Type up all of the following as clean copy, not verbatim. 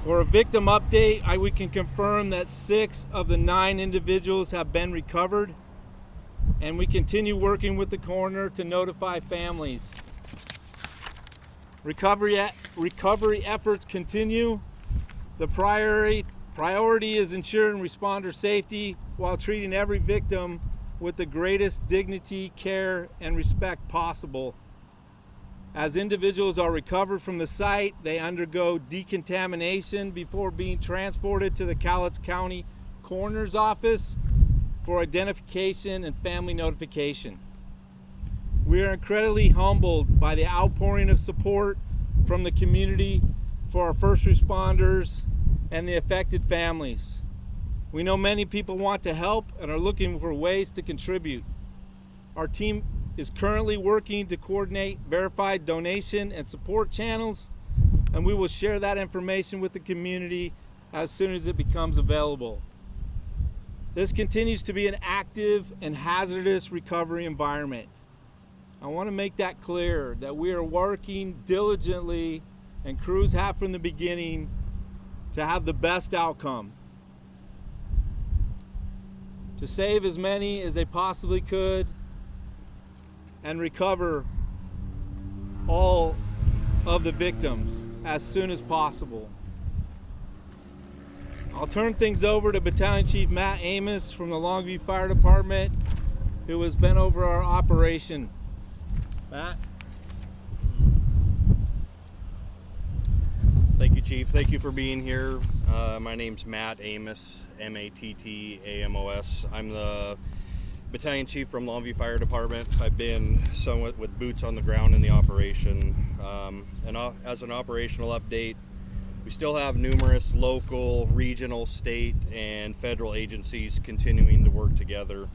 For a victim update, we can confirm that 6 of the 9 individuals have been recovered, and we continue working with the coroner to notify families. Recovery efforts continue. The priority is ensuring responder safety while treating every victim with the greatest dignity, care, and respect possible. As individuals are recovered from the site, they undergo decontamination before being transported to the Cowlitz County Coroner's Office for identification and family notification. We are incredibly humbled by the outpouring of support from the community for our first responders and the affected families. We know many people want to help and are looking for ways to contribute. Our team is currently working to coordinate verified donation and support channels, and we will share that information with the community as soon as it becomes available. This continues to be an active and hazardous recovery environment. I want to make that clear that we are working diligently, and crews have from the beginning, to have the best outcome, to save as many as they possibly could and recover all of the victims as soon as possible. I'll turn things over to Battalion Chief Matt Amos from the Longview Fire Department, who has been over our operation. Matt? Thank you, Chief. Thank you for being here. My name's Matt Amos, M-A-T-T-A-M-O-S. I'm the Battalion Chief from Longview Fire Department. I've been somewhat with boots on the ground in the operation. And as an operational update, we still have numerous local, regional, state, and federal agencies continuing to work together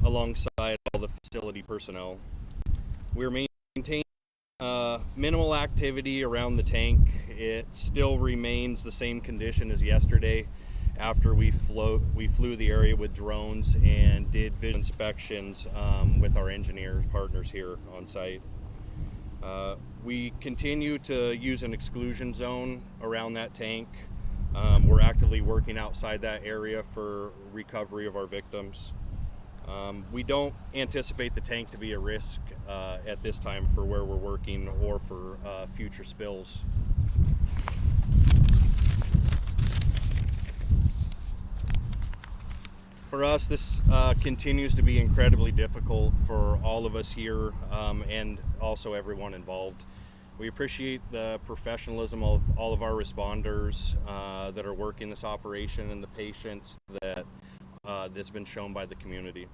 alongside all the facility personnel. We're maintaining minimal activity around the tank. It still remains the same condition as yesterday after we flew the area with drones and did visual inspections with our engineer partners here on site. We continue to use an exclusion zone around that tank. We're actively working outside that area for recovery of our victims. We don't anticipate the tank to be a risk at this time for where we're working or for future spills. For us, this continues to be incredibly difficult for all of us here and also everyone involved. We appreciate the professionalism of all of our responders that are working this operation and the patience that's been shown by the community.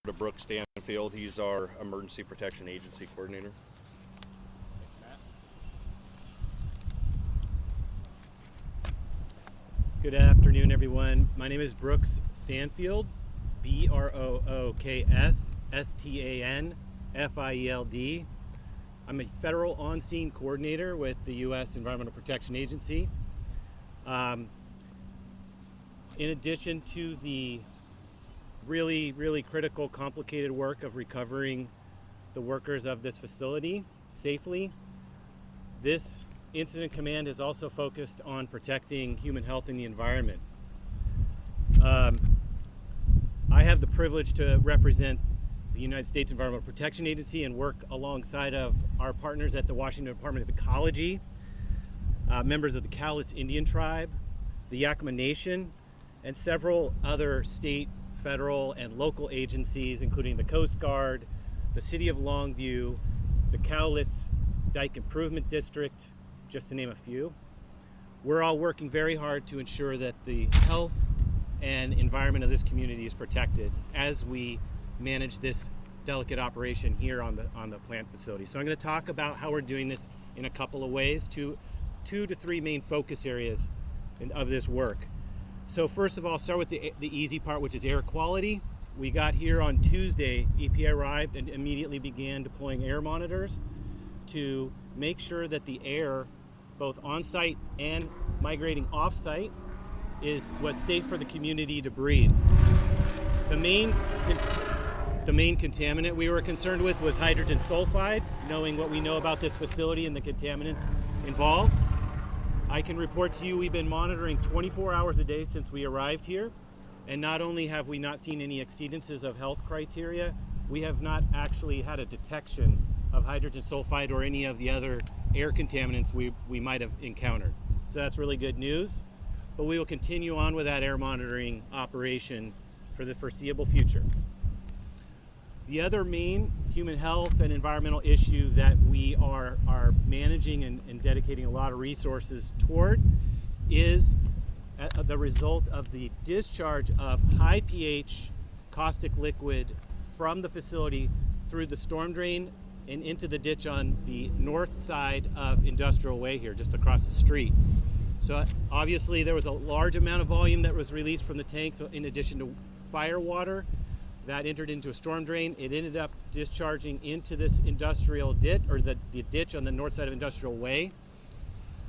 To Brooks Stanfield, he's our Emergency Protection Agency Coordinator. Good afternoon, everyone. My name is Brooks Stanfield, B-R-O-O-K-S S-T-A-N-F-I-E-L-D. I'm a federal on-scene coordinator with the U.S. Environmental Protection Agency. In addition to the really critical, complicated work of recovering the workers of this facility safely, this Incident Command is also focused on protecting human health and the environment. I have the privilege to represent the United States Environmental Protection Agency and work alongside of our partners at the Washington Department of Ecology, members of the Cowlitz Indian Tribe, the Yakama Nation, and several other state, federal, and local agencies, including the Coast Guard, the City of Longview, the Cowlitz Dike Improvement District, just to name a few. We're all working very hard to ensure that the health and environment of this community is protected as we manage this delicate operation here on the plant facility. So I'm going to talk about how we're doing this in a couple of ways, two to three main focus areas of this work. So first of all, I'll start with the easy part, which is air quality. We got here on Tuesday. EPA arrived and immediately began deploying air monitors to make sure that the air, both on-site and migrating off-site, was safe for the community to breathe. The main The main contaminant we were concerned with was hydrogen sulfide, knowing what we know about this facility and the contaminants involved. I can report to you we've been monitoring 24 hours a day since we arrived here, and not only have we not seen any exceedances of health criteria, we have not actually had a detection of hydrogen sulfide or any of the other air contaminants we might have encountered. So that's really good news, but we will continue on with that air monitoring operation for the foreseeable future. The other main human health and environmental issue that we are managing and dedicating a lot of resources toward is the result of the discharge of high pH caustic liquid from the facility through the storm drain and into the ditch on the north side of Industrial Way here, just across the street. So obviously there was a large amount of volume that was released from the tank, so in addition to fire water that entered into a storm drain, it ended up discharging into this industrial ditch, or the ditch on the north side of Industrial Way.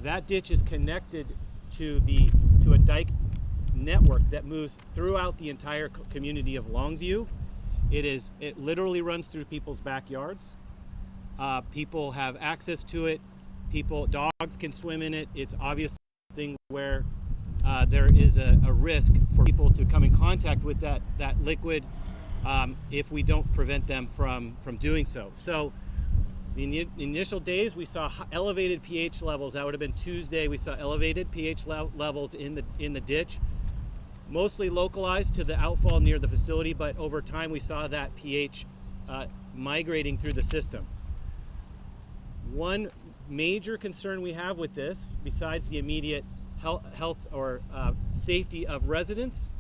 That ditch is connected to a dike network that moves throughout the entire community of Longview. It literally runs through people's backyards. People have access to it. Dogs can swim in it. It's obviously something where there is a risk for people to come in contact with that liquid if we don't prevent them from doing so. So in the initial days, we saw elevated pH levels. That would have been Tuesday. We saw elevated pH levels in the ditch, mostly localized to the outfall near the facility, but over time we saw that pH migrating through the system. One major concern we have with this, besides the immediate health or safety of residents,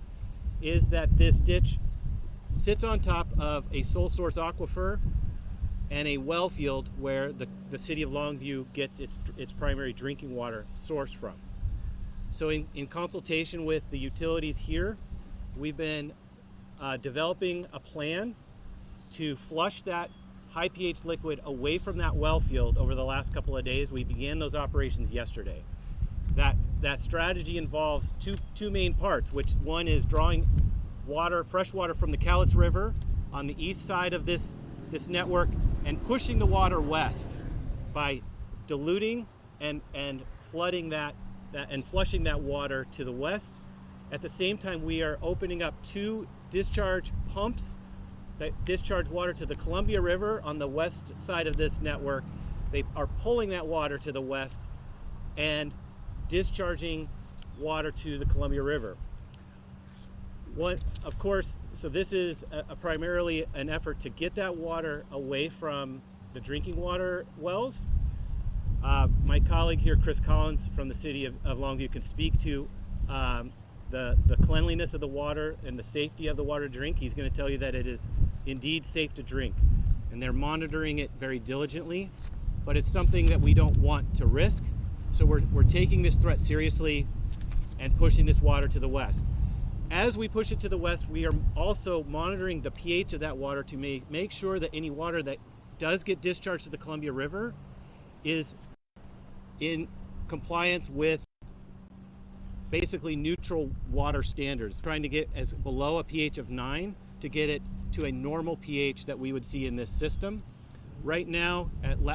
is that this ditch sits on top of a sole source aquifer and a well field where the city of Longview gets its primary drinking water source from. So in consultation with the utilities here, we've been developing a plan to flush that high pH liquid away from that well field over the last couple of days. We began those operations yesterday. That strategy involves two main parts, which one is drawing fresh water from the Cowlitz River on the east side of this network and pushing the water west by diluting and flooding that and flushing that water to the west. At the same time, we are opening up 2 discharge pumps that discharge water to the Columbia River on the west side of this network. They are pulling that water to the west and discharging water to the Columbia River. Of course, so this is primarily an effort to get that water away from the drinking water wells. My colleague here, Chris Collins from the city of Longview, can speak to the cleanliness of the water and the safety of the water to drink. He's going to tell you that it is indeed safe to drink, and they're monitoring it very diligently, but it's something that we don't want to risk. So we're taking this threat seriously and pushing this water to the west. As we push it to the west, we are also monitoring the pH of that water to make sure that any water that does get discharged to the Columbia River is in compliance with basically neutral water standards, trying to get as below a pH of 9 to get it to a normal pH that we would see in this system. Right now,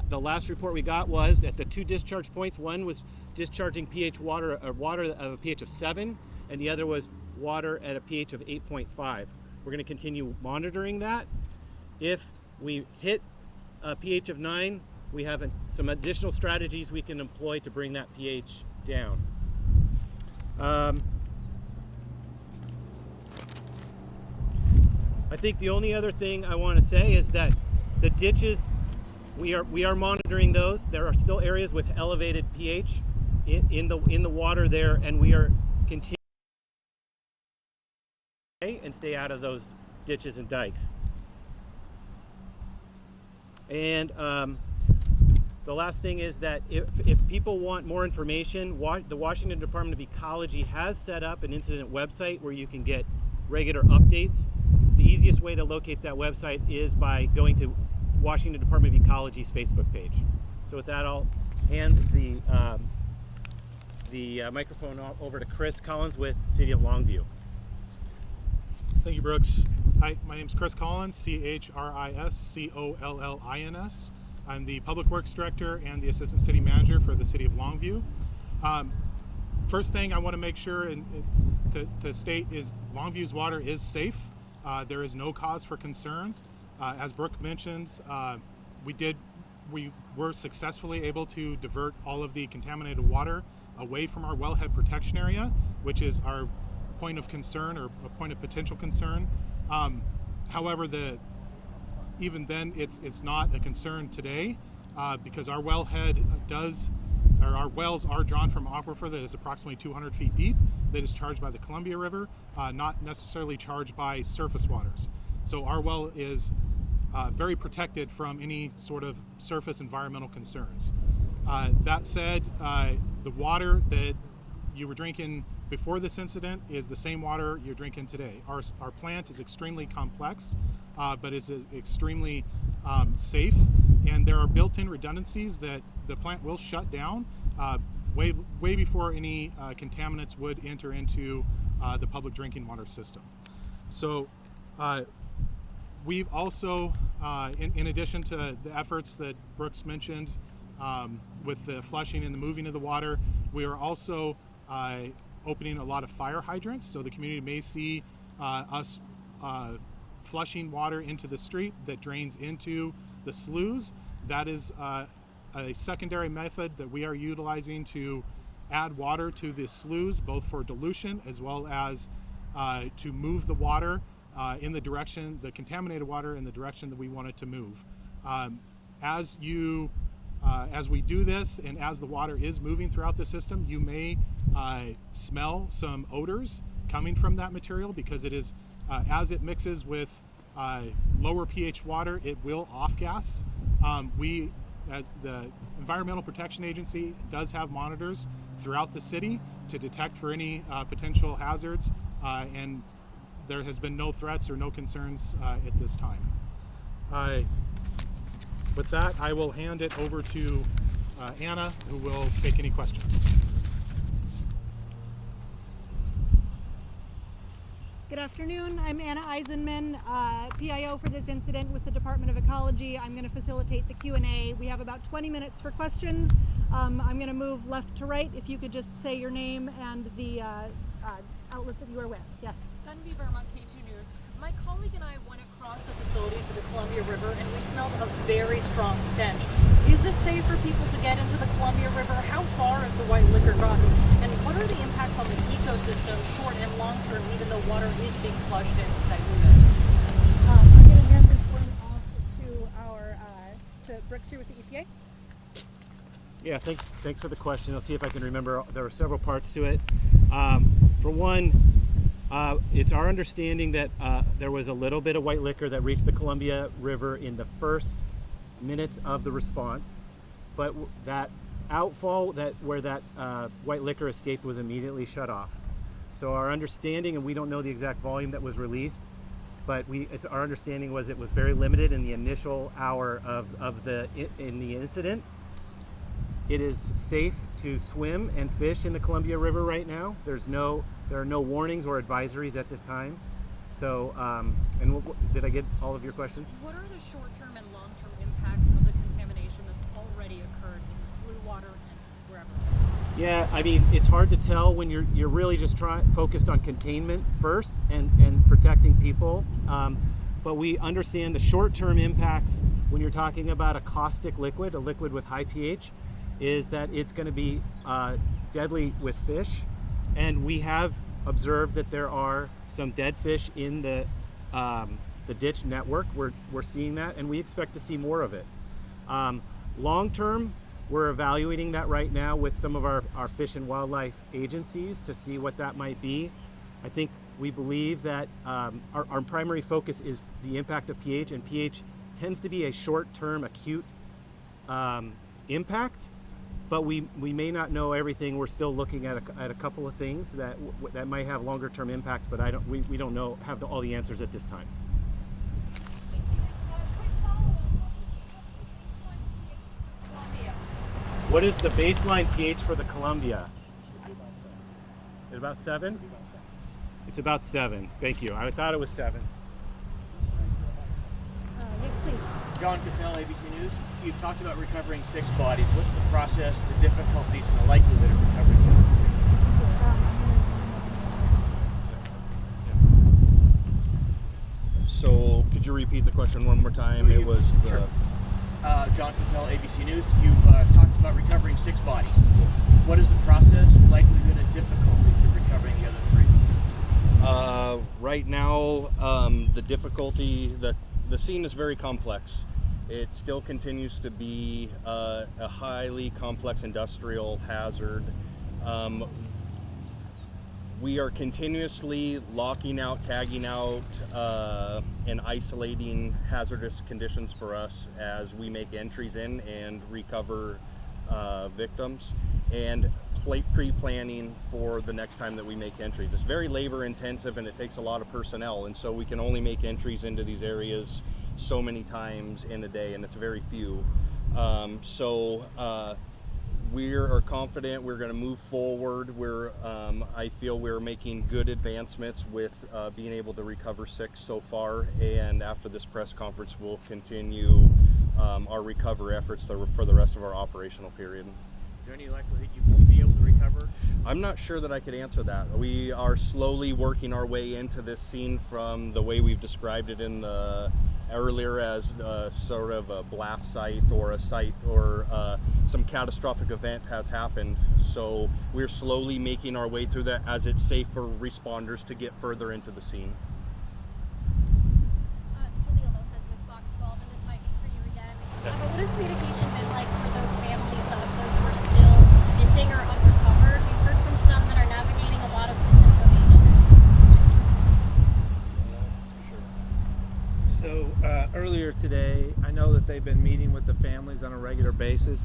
the last report we got was at the 2 discharge points, one was discharging water of a pH of 7, and the other was water at a pH of 8.5. We're going to continue monitoring that. If we hit a pH of 9, we have some additional strategies we can employ to bring that pH down. I think the only other thing I want to say is that the ditches, we are monitoring those. There are still areas with elevated pH in the water there, and we are continuing and stay out of those ditches and dikes. And the last thing is that if people want more information, the Washington Department of Ecology has set up an incident website where you can get regular updates. The easiest way to locate that website is by going to Washington Department of Ecology's Facebook page. So with that, I'll hand the microphone over to Chris Collins with City of Longview. Thank you, Brooks. Hi, my name is Chris Collins, ChrisCollins. I'm the Public Works Director and the Assistant City Manager for the City of Longview. First thing I want to make sure to state is Longview's water is safe. There is no cause for concerns. As Brooke mentions, we were successfully able to divert all of the contaminated water away from our wellhead protection area, which is our point of concern or a point of potential concern. However, even then, it's not a concern today because our our wells are drawn from aquifer that is approximately 200 feet deep, that is charged by the Columbia River, not necessarily charged by surface waters. So our well is very protected from any sort of surface environmental concerns. That said, the water that you were drinking before this incident is the same water you're drinking today. Our plant is extremely complex, but it's extremely safe, and there are built-in redundancies that the plant will shut down way before any contaminants would enter into the public drinking water system. So we've also, in addition to the efforts that Brooks mentioned with the flushing and the moving of the water, we are also opening a lot of fire hydrants, so the community may see us flushing water into the street that drains into the sloughs. That is a secondary method that we are utilizing to add water to the sloughs, both for dilution as well as to move the water in the direction, the contaminated water in the direction that we want it to move. As we do this, and as the water is moving throughout the system, you may smell some odors coming from that material because it is, as it mixes with lower pH water, it will off-gas. We, as the Environmental Protection Agency, does have monitors throughout the city to detect for any potential hazards, and there has been no threats or no concerns at this time. With that, I will hand it over to Anna, who will take any questions. Good afternoon. I'm Anna Eisenman, PIO for this incident with the Department of Ecology. I'm going to facilitate the Q&A. We have about 20 minutes for questions. I'm going to move left to right. If you could just say your name and the outlet that you are with. Yes. Gunby Vermont, K2 News. My colleague and I went across the facility to the Columbia River and we smelled a very strong stench. Is it safe for people to get into the Columbia River? How far has the white liquor gotten? And what are the impacts on the ecosystem, short and long term, even though water is being flushed in to dilute it? I'm going to hand this one off to Brooks here with the EPA. Yeah, thanks for the question. I'll see if I can remember. There are several parts to it. For one, it's our understanding that there was a little bit of white liquor that reached the Columbia River in the first minutes of the response, but that outfall where that white liquor escaped was immediately shut off. So our understanding, and we don't know the exact volume that was released, but our understanding was it was very limited in the initial hour of the incident. It is safe to swim and fish in the Columbia River right now. There are no warnings or advisories at this time. So, did I get all of your questions? What are the short-term and long-term impacts of the contamination that's already occurred in the slough water and wherever else? Yeah, I mean, it's hard to tell when you're really just focused on containment first and protecting people. But we understand the short-term impacts when you're talking about a caustic liquid, a liquid with high pH, is that it's going to be deadly with fish. And we have observed that there are some dead fish in the ditch network. We're seeing that, and we expect to see more of it. Long term, we're evaluating that right now with some of our fish and wildlife agencies to see what that might be. I think we believe that our primary focus is the impact of pH, and pH tends to be a short-term acute impact. But we may not know everything. We're still looking at a couple of things that might have longer term impacts, but we don't know all the answers at this time. What is the baseline pH for the Columbia? About 7? It's about 7. Thank you. I thought it was 7. John Capel, ABC News. You've talked about recovering 6 bodies. What's the process, the difficulties, and the likelihood of recovering the other 3? So, could you repeat the question one more time? So it was the... Sure. John Capel, ABC News. You've talked about recovering 6 bodies. What is the process, likelihood, and difficulties of recovering the other 3? Right now, the difficulty, the scene is very complex. It still continues to be a highly complex industrial hazard. We are continuously locking out, tagging out, and isolating hazardous conditions for us as we make entries in and recover victims, and pre-planning for the next time that we make entries. It's very labor intensive and it takes a lot of personnel, and so we can only make entries into these areas so many times in a day, and it's very few. We are confident we're going to move forward. I feel we're making good advancements with being able to recover 6 so far, and after this press conference we'll continue our recovery efforts for the rest of our operational period. Is there any likelihood you won't be able to recover? I'm not sure that I could answer that. We are slowly working our way into this scene from the way we've described it in the earlier as sort of a blast site or a site or some catastrophic event has happened. So we're slowly making our way through that as it's safe for responders to get further into the scene. Julia Lopez with Fox 12, and this might be for you again. What has communication been like for those families of those who are still missing or unrecovered? We've heard from some that are navigating a lot of misinformation. So earlier today, I know that they've been meeting with the families on a regular basis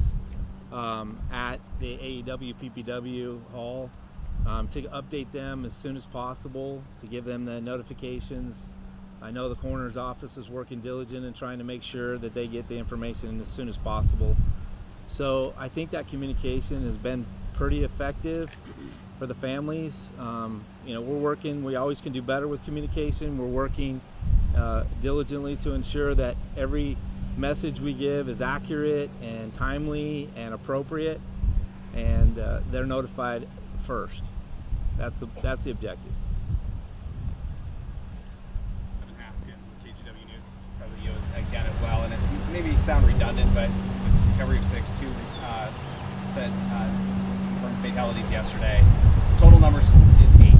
at the AEW PPW hall to update them as soon as possible, to give them the notifications. I know the coroner's office is working diligent and trying to make sure that they get the information as soon as possible. So I think that communication has been pretty effective for the families. We're working, we always can do better with communication. We're working diligently to ensure that every message we give is accurate and timely and appropriate, and they're notified first. That's the objective. Evan Haskins with KGW News, cover you again as well, and it's maybe sound redundant, but recovery of 6, 2 said confirmed fatalities yesterday. Total numbers is 8,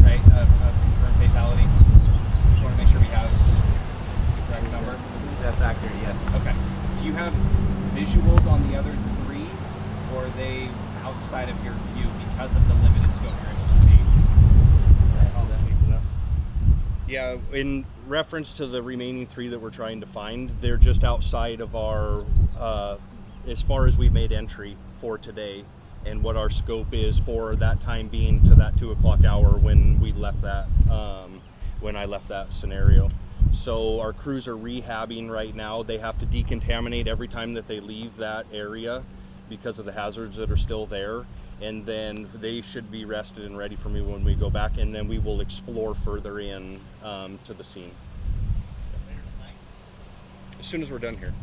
right, of confirmed fatalities. Just want to make sure we have the correct number. That's accurate, yes. Okay. Do you have visuals on the other 3, or are they outside of your view because of the limited scope you're able to see? Yeah, in reference to the remaining 3 that we're trying to find, they're just outside of our, as far as we've made entry for today, and what our scope is for that time being to that 2 o'clock hour when we left that, when I left that scenario. So our crews are rehabbing right now. They have to decontaminate every time that they leave that area because of the hazards that are still there. And then they should be rested and ready for me when we go back, and then we will explore further in to the scene. As soon as we're done here.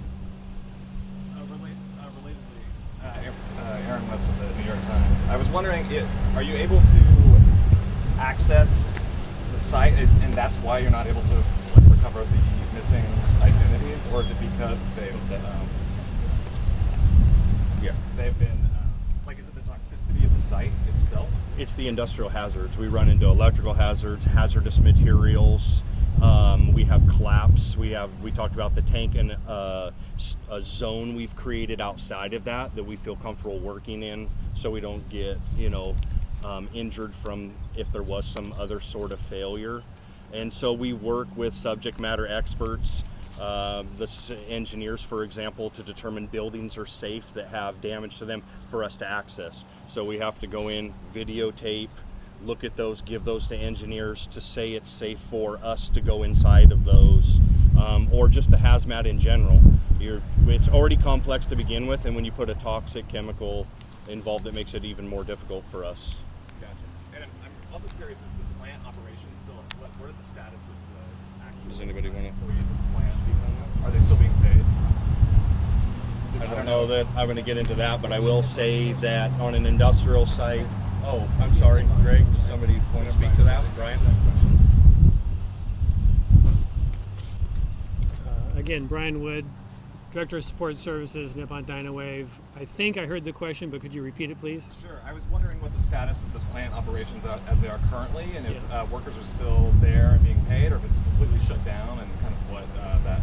Aaron West with the New York Times. I was wondering, are you able to access the site, and that's why you're not able to recover the missing identities, or is it because they've been is it the toxicity of the site itself? It's the industrial hazards. We run into electrical hazards, hazardous materials. We have collapse. We talked about the tank and a zone we've created outside of that we feel comfortable working in, so we don't get injured from if there was some other sort of failure. And so we work with subject matter experts, the engineers, for example, to determine buildings are safe that have damage to them for us to access. So we have to go in, videotape, look at those, give those to engineers to say it's safe for us to go inside of those, or just the hazmat in general. It's already complex to begin with, and when you put a toxic chemical involved, it makes it even more difficult for us. Gotcha. And I'm also curious, is the plant operation still, what are the status of the actual Does anybody want to? employees of the plant? Are they still being paid? I don't know that I'm going to get into that, but I will say that on an industrial site. Oh, I'm sorry, Greg. Somebody want to speak to that, Brian? Again, Brian Wood, Director of Support Services, Nippon Dynawave. I think I heard the question, but could you repeat it, please? Sure. I was wondering what the status of the plant operations are, as they are currently, and if workers are still there and being paid, or if it's completely shut down, and kind of what that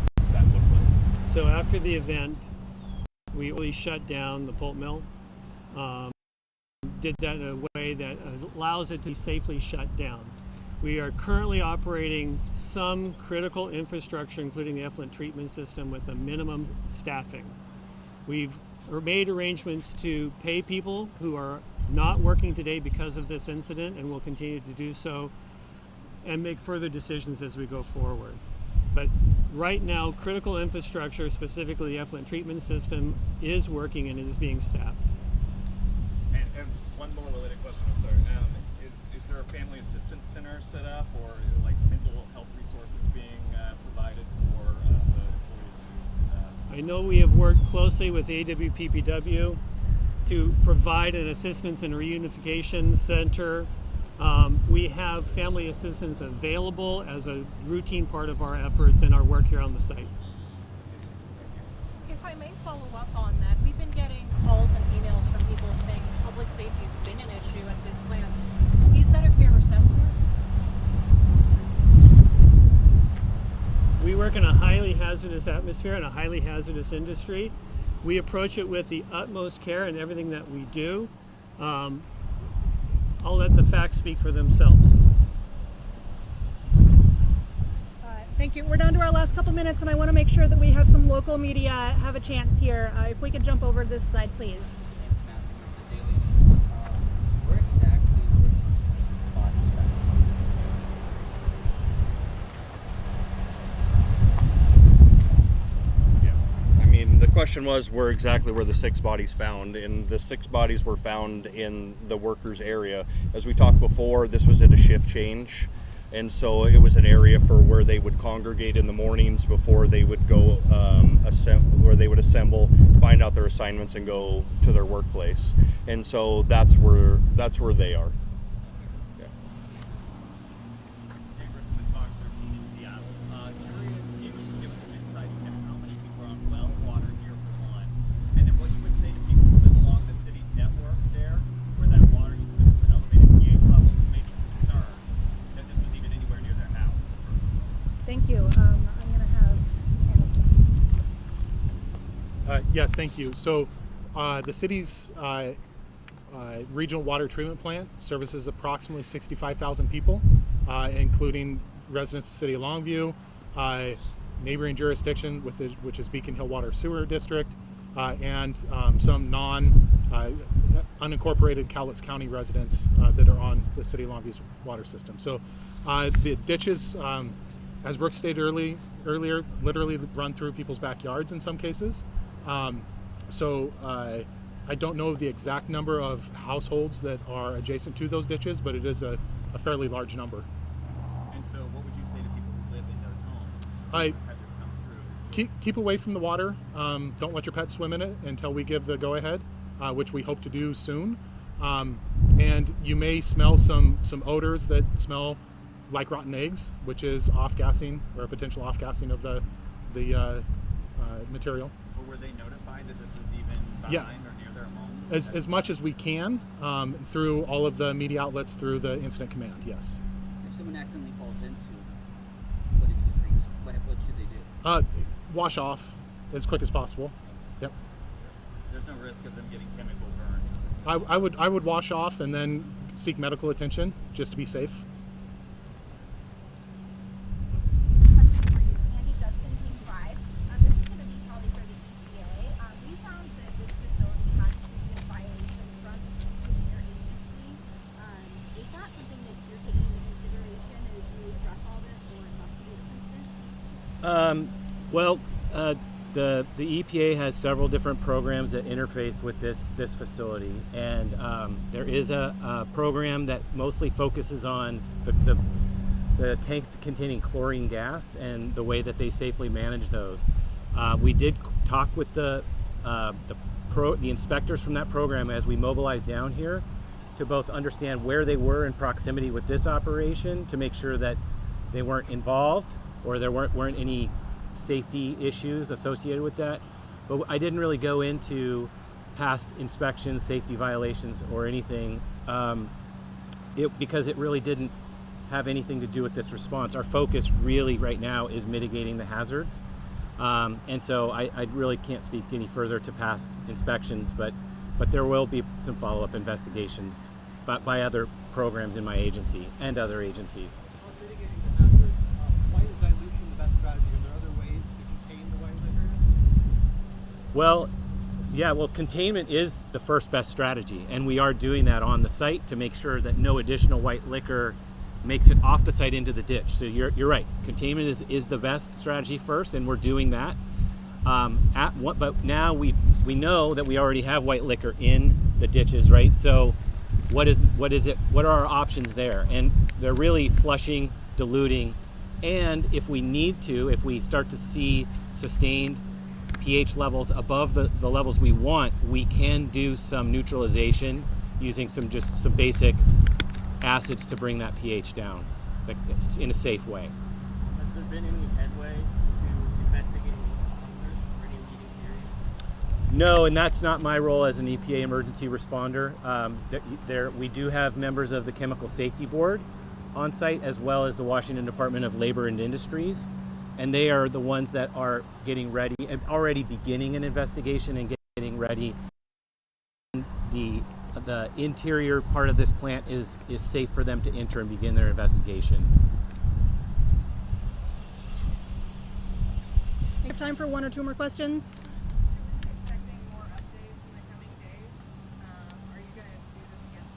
looks like. So after the event, we really shut down the pulp mill. Did that in a way that allows it to be safely shut down. We are currently operating some critical infrastructure, including the effluent treatment system, with a minimum staffing. We've made arrangements to pay people who are not working today because of this incident, and will continue to do so, and make further decisions as we go forward. But right now, critical infrastructure, specifically the effluent treatment system, is working and is being staffed. And one more related question, I'm sorry. Is there a family assistance center set up, or like mental health resources being provided for the employees who... I know we have worked closely with AWPPW to provide an assistance and reunification center. We have family assistance available as a routine part of our efforts and our work here on the site. If I may follow up on that, we've been getting calls and emails from people saying public safety has been an issue at this plant. Is that a fair assessment? We work in a highly hazardous atmosphere and a highly hazardous industry. We approach it with the utmost care in everything that we do. I'll let the facts speak for themselves. Thank you. We're down to our last couple minutes, and I want to make sure that we have some local media have a chance here. If we could jump over to this side, please. Where exactly were these bodies found? Yeah. I mean, the question was where exactly were the 6 bodies found, and the 6 bodies were found in the workers' area. As we talked before, this was at a shift change. And so it was an area for where they would congregate in the mornings before they would go where they would assemble, find out their assignments, and go to their workplace. And so that's where they are. Yeah. Curious if you can give us some insights into how many people are on well water here for one, and then what you would say to people who live along the city's network there, where that water used to be some elevated pH levels, who may be concerned that this was even anywhere near their house in the first place. Thank you. I'm going to have Anna speak. Yes, thank you. So the city's regional water treatment plant services approximately 65,000 people, including residents of the city of Longview, neighboring jurisdiction, which is Beacon Hill Water Sewer District, and some unincorporated Cowlitz County residents that are on the city of Longview's water system. So the ditches, as Brooke stated earlier, literally run through people's backyards in some cases. I don't know the exact number of households that are adjacent to those ditches, but it is a fairly large number. And so what would you say to people who live in those homes who had this come through? Keep away from the water. Don't let your pets swim in it until we give the go-ahead, which we hope to do soon. And you may smell some odors that smell like rotten eggs, which is off-gassing or a potential off-gassing of the material. Or were they notified that this was even behind or near their homes? As much as we can through all of the media outlets, through the incident command, yes. If someone accidentally falls into one of these creeks, what should they do? Wash off as quick as possible. Yep. There's no risk of them getting chemical burns. I would wash off and then seek medical attention just to be safe. The EPA has several different programs that interface with this facility, and there is a program that mostly focuses on the tanks containing chlorine gas and the way that they safely manage those. We did talk with the inspectors from that program as we mobilized down here to both understand where they were in proximity with this operation to make sure that they weren't involved or there weren't any safety issues associated with that. But I didn't really go into past inspections, safety violations, or anything because it really didn't have anything to do with this response. Our focus really right now is mitigating the hazards. And so I really can't speak any further to past inspections, but there will be some follow-up investigations by other programs in my agency and other agencies. On mitigating the hazards, why is dilution the best strategy? Are there other ways to contain the white liquor? Well, containment is the first best strategy, and we are doing that on the site to make sure that no additional white liquor makes it off the site into the ditch. So you're right. Containment is the best strategy first, and we're doing that. But now we know that we already have white liquor in the ditches, right? So what is it? What are our options there? And they're really flushing, diluting, and if we need to, if we start to see sustained pH levels above the levels we want, we can do some neutralization using some basic acids to bring that pH down in a safe way. Has there been any headway to investigating officers or any leading theories? No, and that's not my role as an EPA emergency responder. We do have members of the Chemical Safety Board on site, as well as the Washington Department of Labor and Industries, and they are the ones that are getting ready and already beginning an investigation and getting ready. The interior part of this plant is safe for them to enter and begin their investigation. We have time for one or two more questions. Should we be expecting more updates in the coming days? Are you going to do this again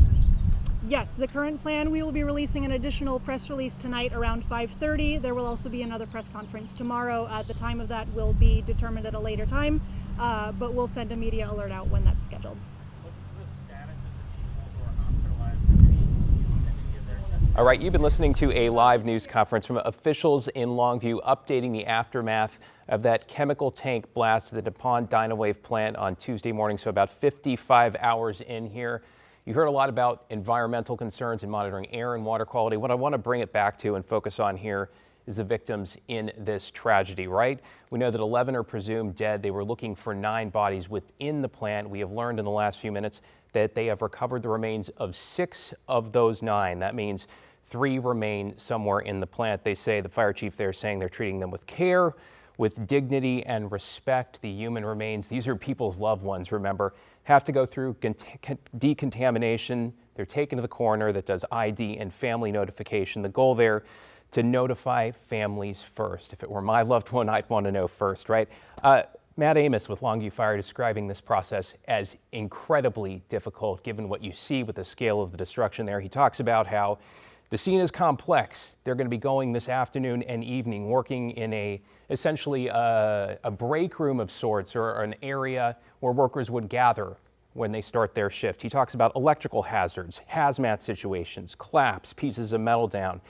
tomorrow? Yes, the current plan, we will be releasing an additional press release tonight around 5:30. There will also be another press conference tomorrow. The time of that will be determined at a later time, but we'll send a media alert out when that's scheduled. What's the status of the people who are hospitalized? Any of their tests? All right, you've been listening to a live news conference from officials in Longview updating the aftermath of that chemical tank blast at the Nippon Dynawave plant on Tuesday morning, so about 55 hours in here. You heard a lot about environmental concerns and monitoring air and water quality. What I want to bring it back to and focus on here is the victims in this tragedy, right? We know that 11 are presumed dead. They were looking for 9 bodies within the plant. We have learned in the last few minutes that they have recovered the remains of 6 of those 9. That means 3 remain somewhere in the plant. They say, the fire chief there saying they're treating them with care, with dignity and respect. The human remains, these are people's loved ones, remember, have to go through decontamination. They're taken to the coroner that does ID and family notification. The goal there, to notify families first. If it were my loved one, I'd want to know first, right? Matt Amos with Longview Fire describing this process as incredibly difficult given what you see with the scale of the destruction there. He talks about how the scene is complex. They're going to be going this afternoon and evening, working in essentially a break room of sorts, or an area where workers would gather when they start their shift. He talks about electrical hazards, hazmat situations, claps, pieces of metal down,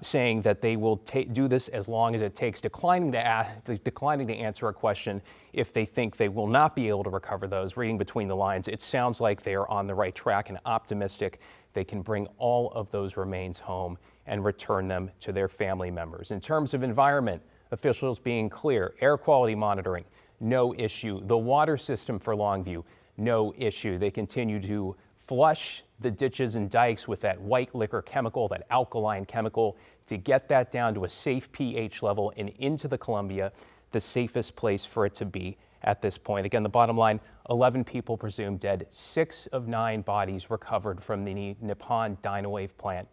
saying that they will do this as long as it takes, declining to answer a question if they think they will not be able to recover those. Reading between the lines, it sounds like they are on the right track and optimistic they can bring all of those remains home and return them to their family members. In terms of environment, officials being clear, air quality monitoring, no issue. The water system for Longview, no issue. They continue to flush the ditches and dikes with that white liquor chemical, that alkaline chemical, to get that down to a safe pH level and into the Columbia, the safest place for it to be at this point. Again, the bottom line, 11 people presumed dead, 6 of 9 bodies recovered from the Nippon Dynawave plant